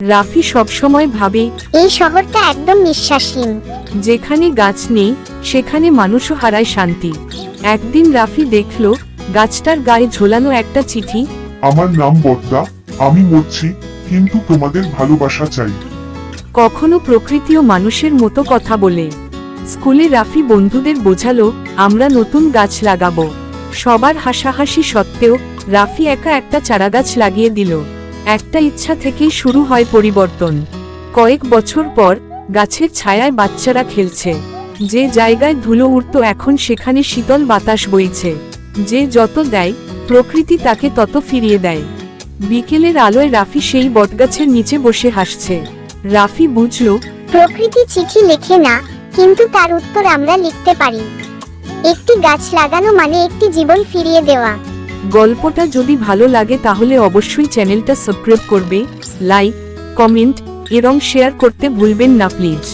রাফি সবসময় ভাবে, এই শহরটা একদম নিঃশ্বাসহীন। যেখানে গাছ নেই সেখানে মানুষও হারায় শান্তি। একদিন রাফি দেখল গাছটার গায়ে ঝোলানো একটা চিঠি। আমার নাম বদ্দা, আমি মরছি, কিন্তু তোমাদের ভালোবাসা চাই। কখনো প্রকৃতিও মানুষের মতো কথা বলে। স্কুলে রাফি বন্ধুদের বোঝালো, আমরা নতুন গাছ লাগাবো। সবার হাসাহাসি সত্ত্বেও রাফি একা একটা চারাগাছ লাগিয়ে দিল। একটা ইচ্ছা থেকেই শুরু হয় পরিবর্তন। কয়েক বছর পর গাছের ছায়ায় বাচ্চারা খেলছে। যে জায়গায় ধুলো উড়ত এখন সেখানে শীতল বাতাস বইছে। যে যত দেয় প্রকৃতি তাকে তত ফিরিয়ে দেয়। বিকেলের আলোয় রাফি সেই বটগাছের নিচে বসে হাসছে। রাফি বুঝল, প্রকৃতি চিঠি লেখে না, কিন্তু তার উত্তর আমরা লিখতে পারি। একটি গাছ লাগানো মানে একটি জীবন ফিরিয়ে দেওয়া। গল্পটা যদি ভালো লাগে তাহলে অবশ্যই চ্যানেলটা সাবস্ক্রাইব করবে, লাইক, কমেন্ট এবং শেয়ার করতে ভুলবেন না প্লিজ।